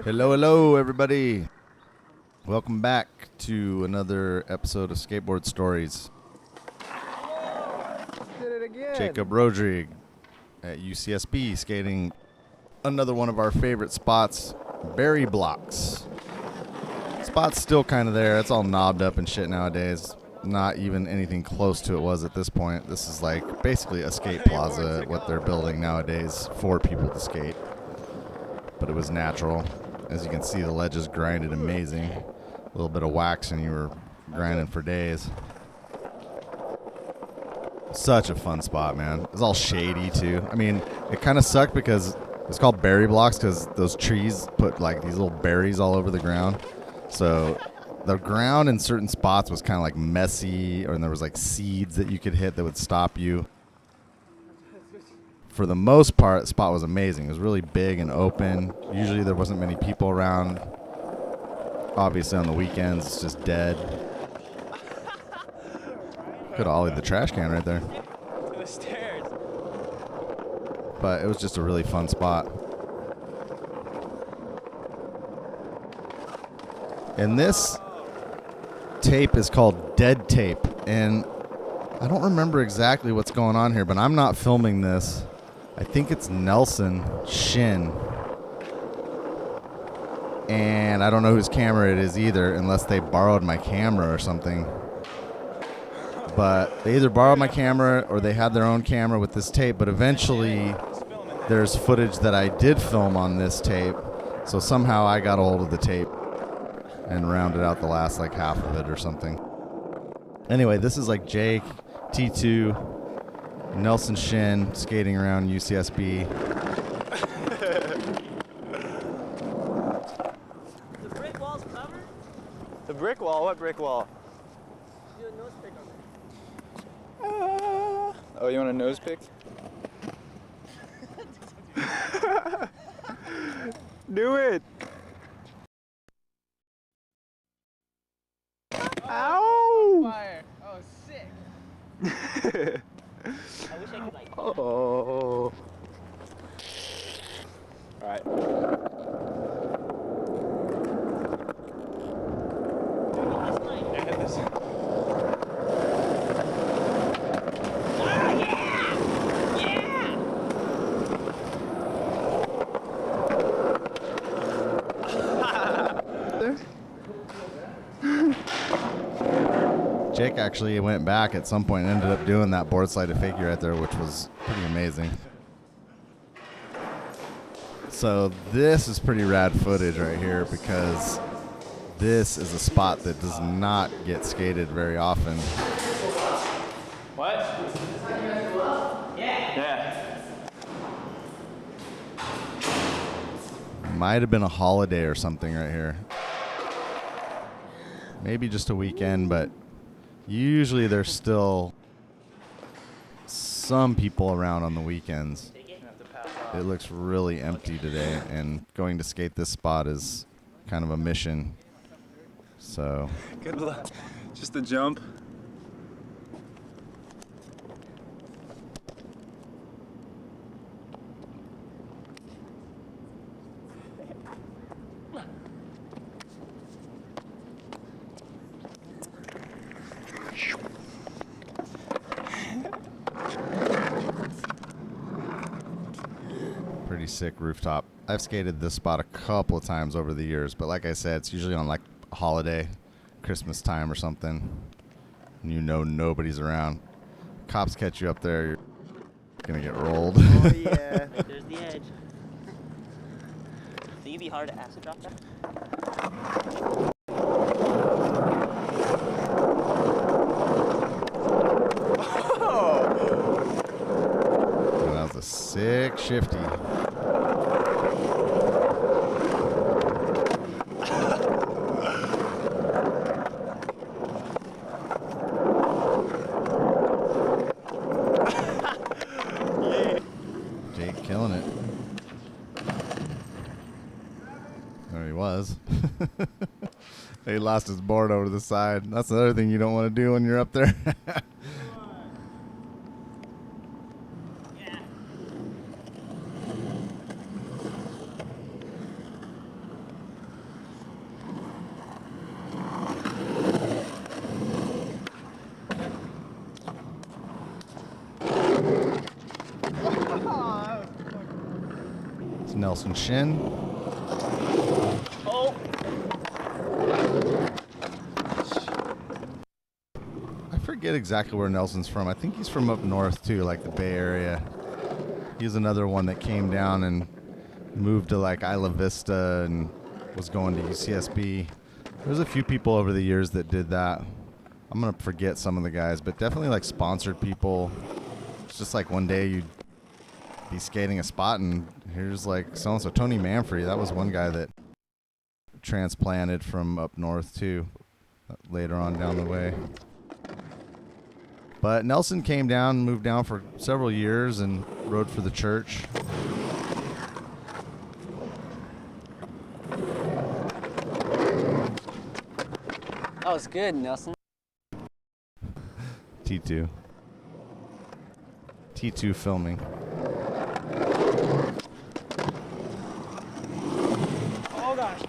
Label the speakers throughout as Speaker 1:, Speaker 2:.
Speaker 1: Hello, hello, everybody. Welcome back to another episode of Skateboard Stories.
Speaker 2: Did it again.
Speaker 1: Jacob Rodrigue at UCSB skating another one of our favorite spots, Berry Blocks. Spot's still kind of there. It's all knobbed up and shit nowadays. Not even anything close to it was at this point. This is like basically a skate plaza, what they're building nowadays for people to skate. But it was natural. As you can see, the ledge is grinded amazing. A little bit of wax and you were grinding for days. Such a fun spot, man. It was all shady too. I mean, it kind of sucked because it's called berry blocks because those trees put like these little berries all over the ground. So the ground in certain spots was kind of like messy, or there was like seeds that you could hit that would stop you. For the most part, the spot was amazing. It was really big and open. Usually there wasn't many people around. Obviously on the weekends, it's just dead. Could have ollied the trash can right there.
Speaker 2: To the stairs.
Speaker 1: But it was just a really fun spot. And this tape is called Dead Tape. And I don't remember exactly what's going on here, but I'm not filming this. I think it's Nelson Shin. And I don't know whose camera it is either, unless they borrowed my camera or something. But they either borrowed my camera or they had their own camera with this tape. But eventually, there's footage that I did film on this tape. So somehow I got a hold of the tape and rounded out the last like half of it or something. Anyway, this is like Jake, T2, Nelson Shin skating around UCSB.
Speaker 3: The brick wall's covered?
Speaker 2: The brick wall? What brick wall?
Speaker 3: Do a nose pick on it.
Speaker 2: Oh, you want a nose pick? Do it! Ow!
Speaker 3: Fire. Oh, sick. I wish I could like.
Speaker 2: Oh. Alright.
Speaker 1: Jake actually went back at some point and ended up doing that board slide figure right there, which was pretty amazing. So this is pretty rad footage right here because this is a spot that does not get skated very often.
Speaker 2: What? Yeah.
Speaker 1: Might have been a holiday or something right here. Maybe just a weekend, but usually there's still some people around on the weekends. It looks really empty today, and going to skate this spot is kind of a mission. So,
Speaker 2: Good luck. Just a jump.
Speaker 1: pretty sick rooftop. I've skated this spot a couple of times over the years, but like I said, it's usually on like a holiday, Christmas time or something, and you know nobody's around. Cops catch you up there, you're gonna get rolled.
Speaker 3: Oh yeah, there's the edge. Think it'd be hard to acid drop that?
Speaker 1: That was a sick shifty. Jake killing it. There he was. He lost his board over to the side. That's the other thing you don't want to do when you're up there. Nelson Shin.
Speaker 3: Oh.
Speaker 1: I forget exactly where Nelson's from. I think he's from up north too, like the Bay Area. He's another one that came down and moved to like Isla Vista and was going to UCSB. There's a few people over the years that did that. I'm going to forget some of the guys, but definitely like sponsored people. It's just like one day you'd be skating a spot and here's like so-and-so. Tony Manfrey, that was one guy that transplanted from up north too, later on down the way. But Nelson came down, moved down for several years and rode for the church.
Speaker 4: That was good, Nelson.
Speaker 1: T2. T2 filming.
Speaker 3: Oh gosh.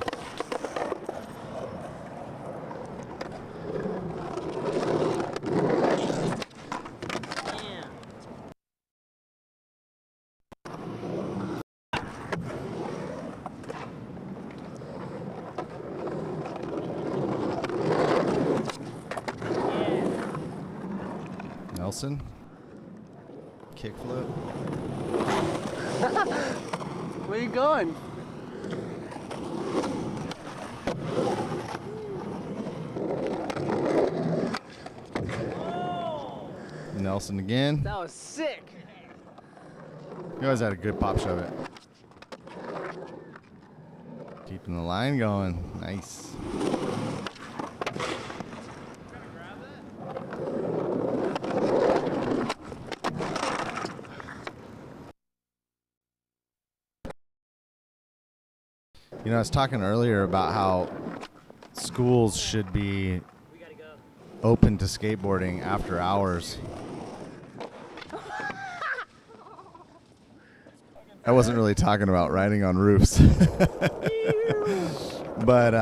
Speaker 1: Nelson. Kickflip.
Speaker 4: Where you going?
Speaker 1: Nelson again.
Speaker 4: That was sick.
Speaker 1: You always had a good pop shove it. Keeping the line going. Nice. You know, I was talking earlier about how schools should be open to skateboarding after hours. I wasn't really talking about riding on roofs. But,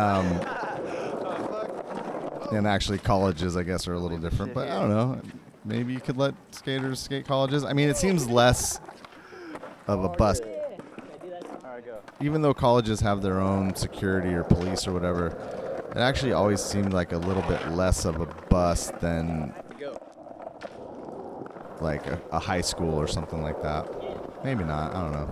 Speaker 1: and actually colleges, I guess, are a little different. But I don't know. Maybe you could let skaters skate colleges. I mean, it seems less of a bust. Even though colleges have their own security or police or whatever, it actually always seemed like a little bit less of a bust than like a high school or something like that. Maybe not. I don't know.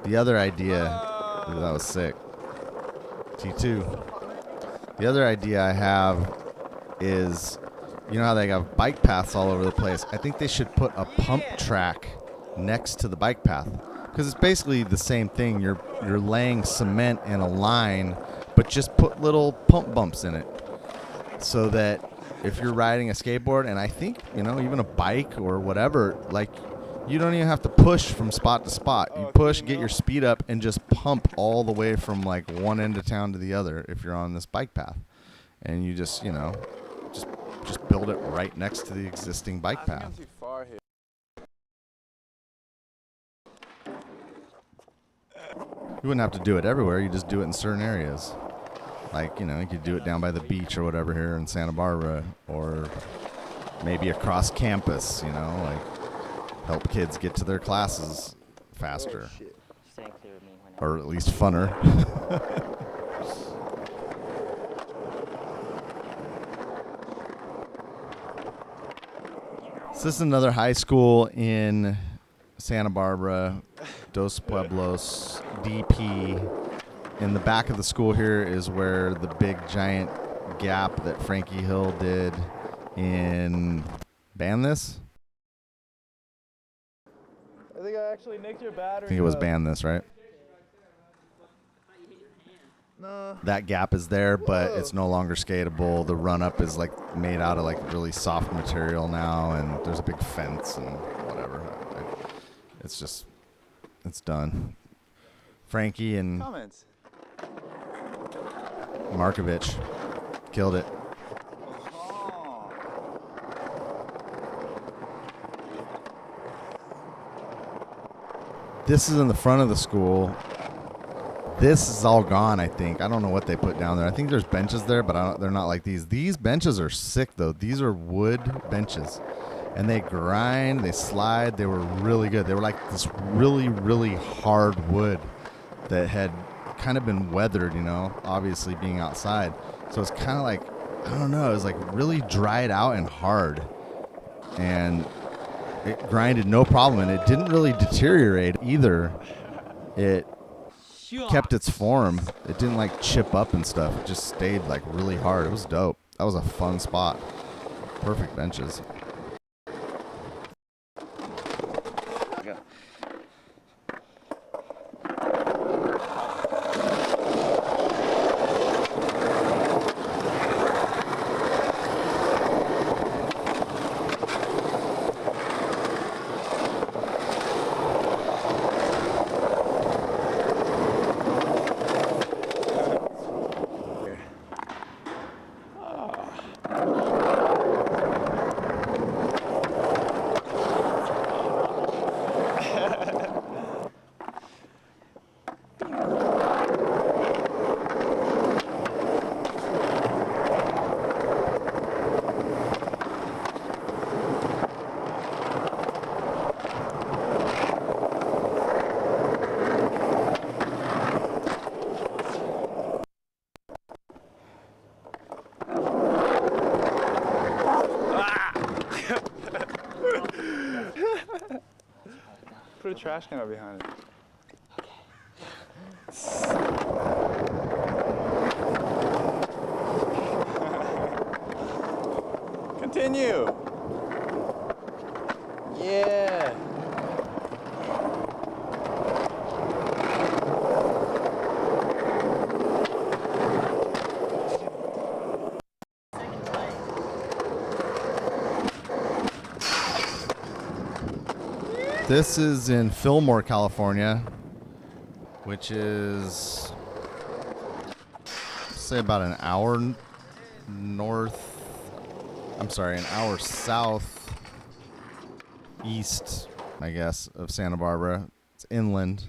Speaker 1: The other idea, that was sick. T2. The other idea I have is, you know how they have bike paths all over the place? I think they should put a pump track next to the bike path, because it's basically the same thing. You're laying cement in a line, but just put little pump bumps in it, so that if you're riding a skateboard, and I think, you know, even a bike or whatever, like, you don't even have to push from spot to spot. You push, get your speed up, and just pump all the way from like one end of town to the other if you're on this bike path. And you just, you know, just build it right next to the existing bike path. You wouldn't have to do it everywhere. You just do it in certain areas. Like, you know, you could do it down by the beach or whatever here in Santa Barbara, or maybe across campus, you know, like help kids get to their classes faster. Or at least funner. So this is another high school in Santa Barbara, Dos Pueblos, DP. In the back of the school here is where the big giant gap that Frankie Hill did in Ban This?
Speaker 2: I think I actually nicked your battery.
Speaker 1: I think it was Ban This, right?
Speaker 2: No.
Speaker 1: That gap is there, but it's no longer skatable. The run-up is like made out of like really soft material now, and there's a big fence and whatever. It's just, it's done. Frankie and
Speaker 2: Comments.
Speaker 1: Markovich killed it. This is in the front of the school. This is all gone, I think. I don't know what they put down there. I think there's benches there, but they're not like these. These benches are sick, though. These are wood benches. And they grind, they slide. They were really good. They were like this really, really hard wood that had kind of been weathered, you know, obviously being outside. So it's kind of like, I don't know, it was like really dried out and hard. And it grinded no problem. And it didn't really deteriorate either. It kept its form. It didn't like chip up and stuff. It just stayed like really hard. It was dope. That was a fun spot. Perfect benches.
Speaker 2: Put a trash can out behind it. Continue. Yeah.
Speaker 1: This is in Fillmore, California, which is, say, about an hour an hour south east, I guess, of Santa Barbara. It's inland.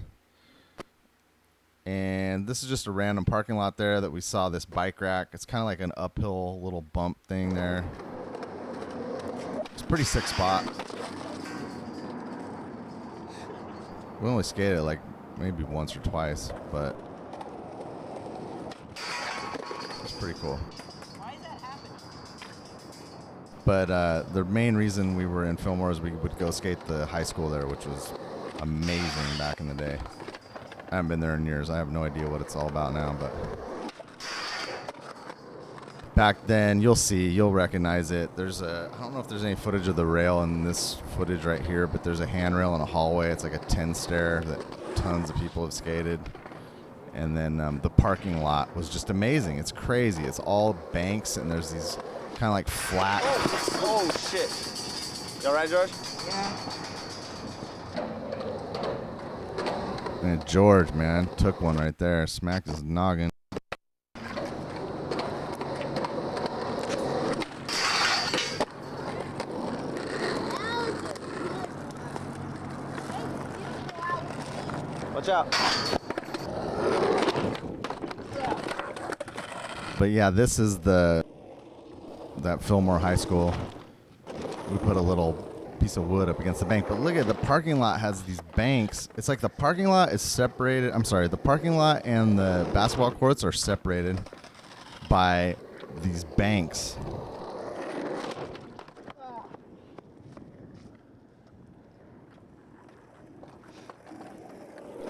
Speaker 1: And this is just a random parking lot there that we saw this bike rack. It's kind of like an uphill little bump thing there. It's a pretty sick spot. We only skated like maybe once or twice, but it's pretty cool.
Speaker 3: Why is that happening?
Speaker 1: But the main reason we were in Fillmore is we would go skate the high school there, which was amazing back in the day. I haven't been there in years. I have no idea what it's all about now, but back then, you'll recognize it. I don't know if there's any footage of the rail in this footage right here, but there's a handrail in a hallway. It's like a 10 stair that tons of people have skated. And then the parking lot was just amazing. It's crazy. It's all banks, and there's these kind of like flat.
Speaker 2: Oh shit. You all right, George?
Speaker 3: Yeah.
Speaker 1: And George, man, took one right there, smacked his noggin.
Speaker 2: Watch out.
Speaker 1: But yeah, this is that Fillmore High School. We put a little piece of wood up against the bank, but look at the parking lot has these banks. It's like the parking lot is separated. I'm sorry, the parking lot and the basketball courts are separated by these banks.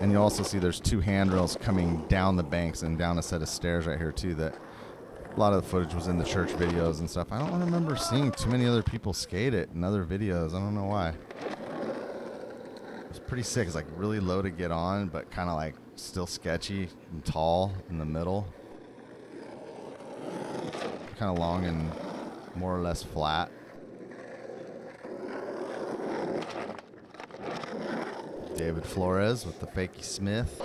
Speaker 1: And you also see there's two handrails coming down the banks and down a set of stairs right here too. That a lot of the footage was in the church videos and stuff. I don't remember seeing too many other people skate it in other videos. I don't know why. It's pretty sick. It's like really low to get on, but kind of like still sketchy and tall in the middle. Kind of long and more or less flat. David Flores with the Fakey Smith.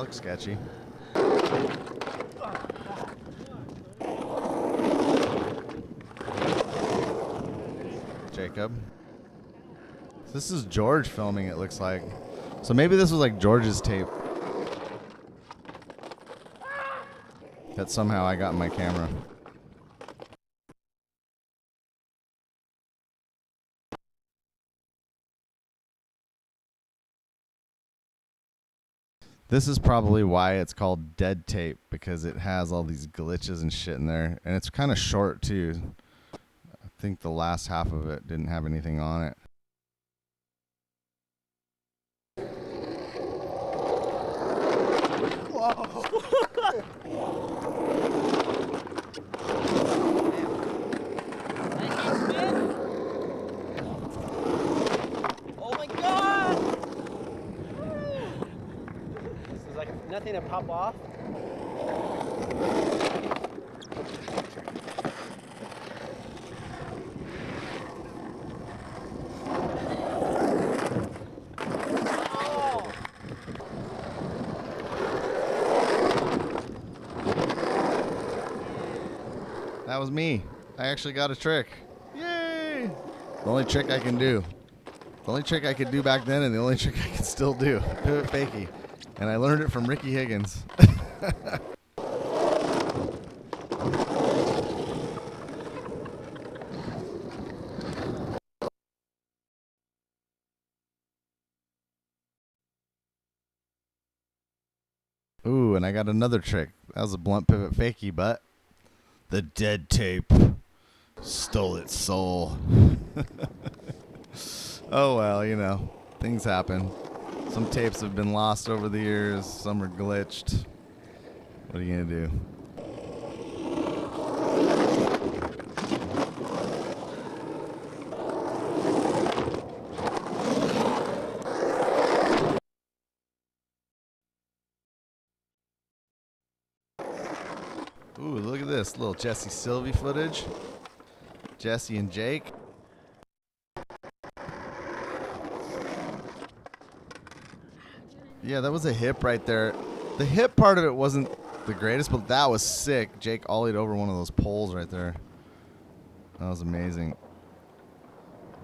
Speaker 1: looks sketchy. Jacob. This is George filming, it looks like. So maybe this was like George's tape that somehow I got in my camera. This is probably why it's called dead tape, because it has all these glitches and shit in there. And it's kind of short too. I think the last half of it didn't have anything on it.
Speaker 3: Oh my god! This is like nothing to pop off.
Speaker 1: That was me. I actually got a trick. Yay! The only trick I can do. The only trick I could do back then, and the only trick I can still do. Pivot fakie. And I learned it from Ricky Higgins. Ooh, and I got another trick. That was a blunt pivot fakie, but the dead tape stole its soul. Oh well, you know, things happen. Some tapes have been lost over the years. Some are glitched. What are you gonna do? Ooh, look at this little Jesse Silvey footage. Jesse and Jake. Yeah, that was a hip right there. The hip part of it wasn't the greatest, but that was sick. Jake ollied over one of those poles right there. That was amazing.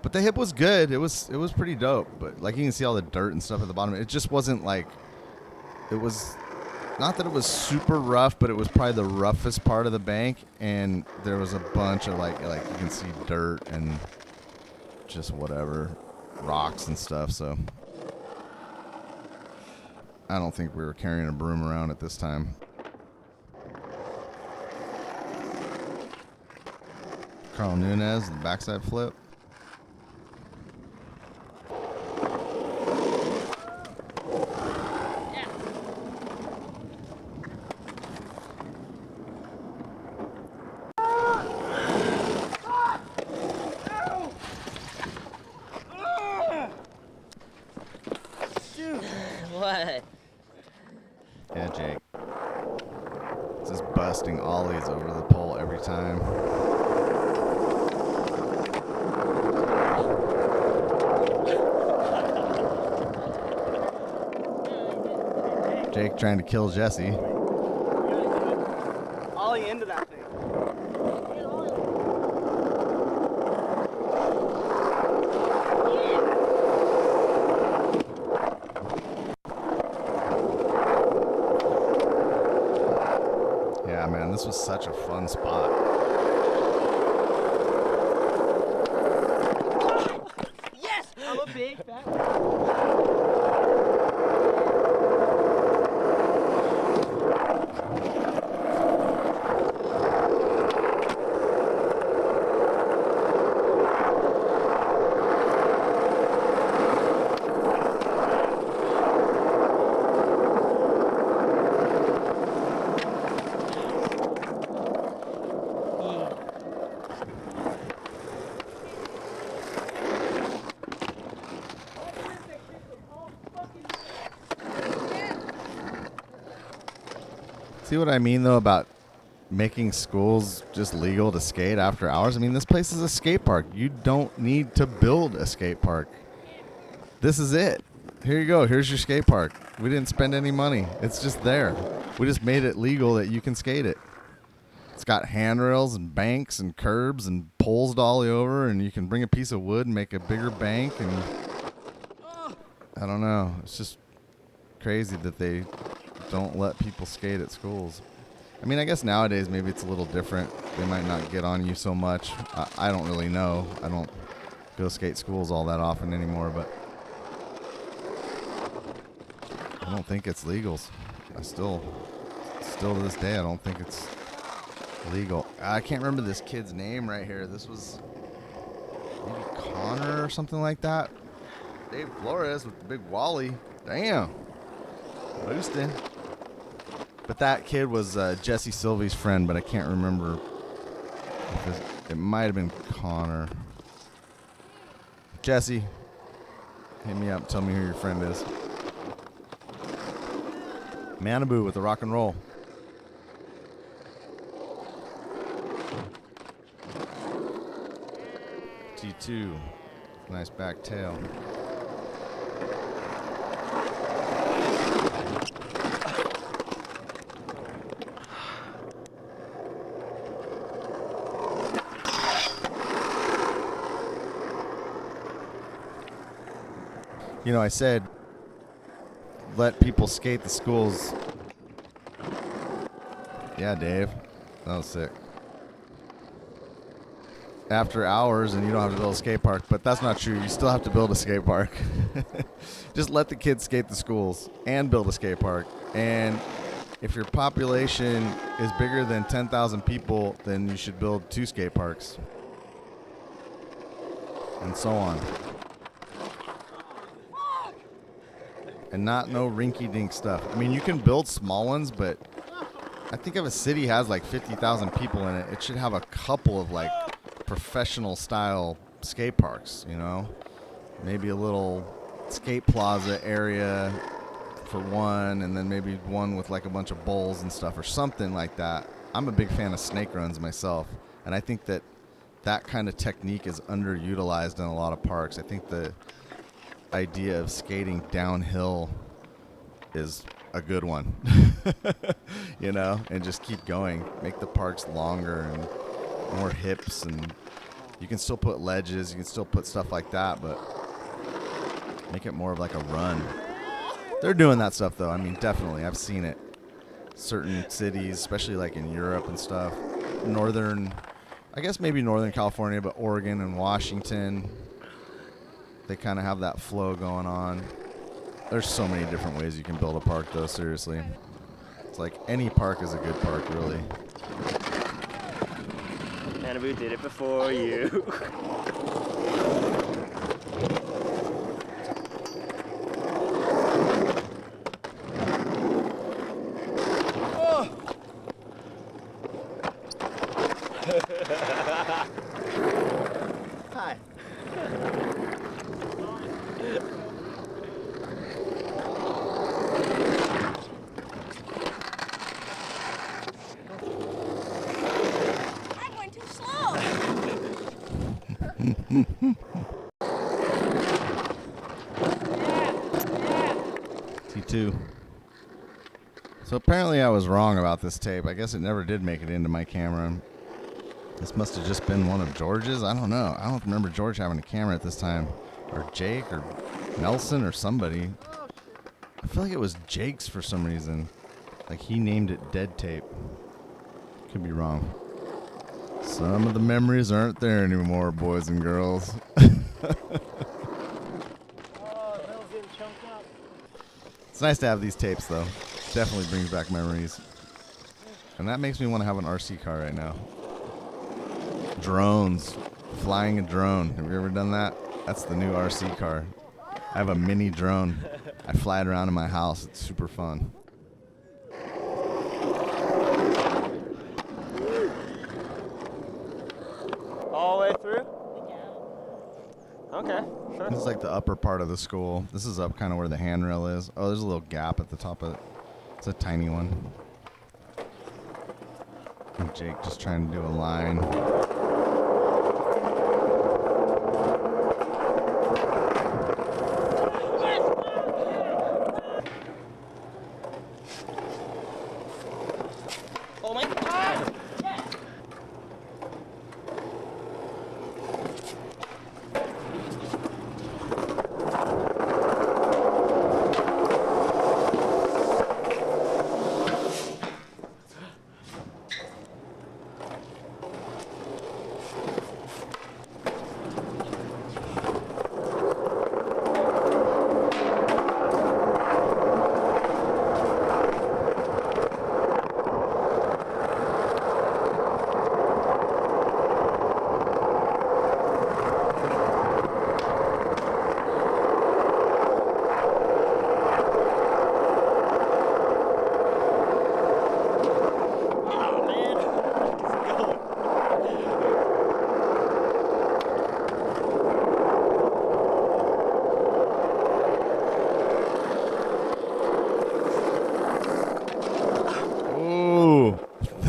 Speaker 1: But the hip was good. It was pretty dope. But like you can see all the dirt and stuff at the bottom. It just wasn't like, it was not that it was super rough, but it was probably the roughest part of the bank, and there was a bunch of like you can see dirt and just whatever, rocks and stuff. So I don't think we were carrying a broom around at this time. Carl Nunez, the backside flip.
Speaker 3: What?
Speaker 1: Yeah, Jake. Just busting ollies over the pole every time. Jake trying to kill Jesse.
Speaker 3: Ollie into that thing.
Speaker 1: Yeah, man, this was such a fun spot.
Speaker 3: Yes! I'm a big fat.
Speaker 1: See what I mean, though, about making schools just legal to skate after hours? I mean, this place is a skate park. You don't need to build a skate park. This is it. Here you go. Here's your skate park. We didn't spend any money. It's just there. We just made it legal that you can skate it. It's got handrails and banks and curbs and poles dolly over, and you can bring a piece of wood and make a bigger bank. And I don't know. It's just crazy that they don't let people skate at schools. I mean, I guess nowadays maybe it's a little different. They might not get on you so much. I don't really know. I don't go skate schools all that often anymore, but I don't think it's legal. I still to this day, I don't think it's legal. I can't remember this kid's name right here. This was maybe Connor or something like that. Dave Flores with the big Wally. Damn. Boosting. But that kid was Jesse Silvey's friend, but I can't remember. It might have been Connor. Jesse, hit me up. Tell me who your friend is. Manabu with the rock and roll. T2. Nice back tail. You know, I said let people skate the schools. Yeah, Dave. That was sick. After hours, and you don't have to build a skate park, but that's not true. You still have to build a skate park. Just let the kids skate the schools and build a skate park. And if your population is bigger than 10,000 people, then you should build 2 skate parks. And so on. And not no rinky-dink stuff. I mean, you can build small ones, but I think if a city has like 50,000 people in it, it should have a couple of like professional style skate parks, you know? Maybe a little skate plaza area for one, and then maybe one with like a bunch of bowls and stuff or something like that. I'm a big fan of snake runs myself, and I think that that kind of technique is underutilized in a lot of parks. I think the idea of skating downhill is a good one. You know, and just keep going, make the parks longer and more hips, and you can still put ledges, you can still put stuff like that, but make it more of like a run. They're doing that stuff though. I mean, definitely, I've seen it. Certain cities, especially like in Europe and stuff, I guess maybe Northern California, but Oregon and Washington, they kind of have that flow going on. There's so many different ways you can build a park, though, seriously. It's like any park is a good park, really.
Speaker 3: Manabu did it before you.
Speaker 2: Hi.
Speaker 5: I'm going too slow.
Speaker 1: T2. So apparently I was wrong about this tape. I guess it never did make it into my camera. This must have just been one of George's. I don't know. I don't remember George having a camera at this time. Or Jake or Nelson or somebody. I feel like it was Jake's for some reason. Like he named it Dead Tape. Could be wrong. Some of the memories aren't there anymore, boys and girls. It's nice to have these tapes, though. Definitely brings back memories. And that makes me want to have an RC car right now. Drones. Flying a drone. Have you ever done that? That's the new RC car. I have a mini drone. I fly it around in my house. It's super fun.
Speaker 3: All the way through? Okay, sure.
Speaker 1: This is like the upper part of the school. This is up kind of where the handrail is. Oh, there's a little gap at the top of it. It's a tiny one. And Jake just trying to do a line.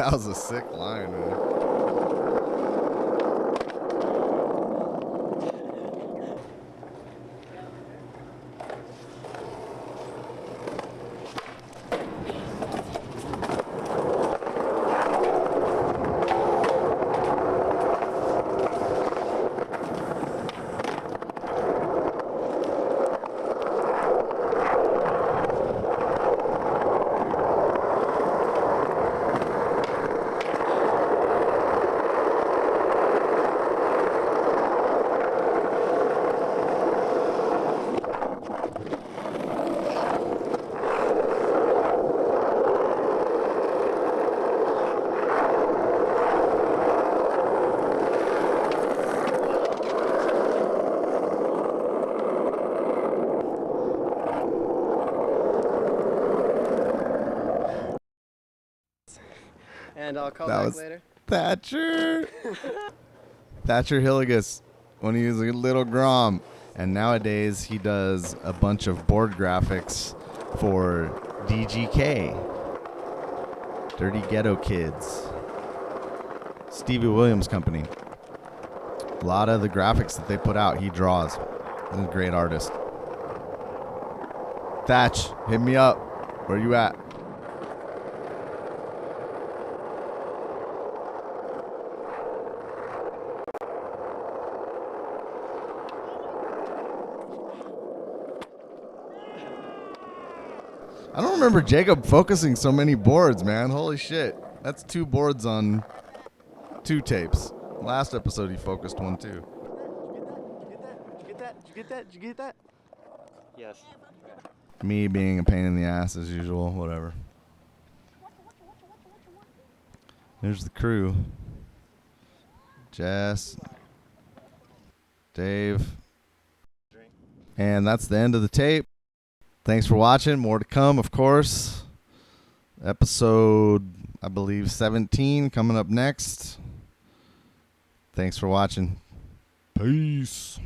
Speaker 1: That was a sick line, man.
Speaker 4: And I'll call
Speaker 1: That
Speaker 4: back
Speaker 1: was
Speaker 4: later.
Speaker 1: Thatcher. Thatcher Hillagis when he was a little Grom. And nowadays he does a bunch of board graphics for DGK. Dirty Ghetto Kids. Stevie Williams Company. A lot of the graphics that they put out, he draws. He's a great artist. Thatch, hit me up. Where you at? I don't remember Jacob focusing so many boards, man. Holy shit. That's 2 boards on 2 tapes. Last episode he focused one too.
Speaker 2: Did you get that? Did you get that?
Speaker 4: Yes.
Speaker 1: Me being a pain in the ass as usual, whatever. There's the crew. Jess. Dave. And that's the end of the tape. Thanks for watching. More to come, of course. Episode, I believe, 17 coming up next. Thanks for watching. Peace.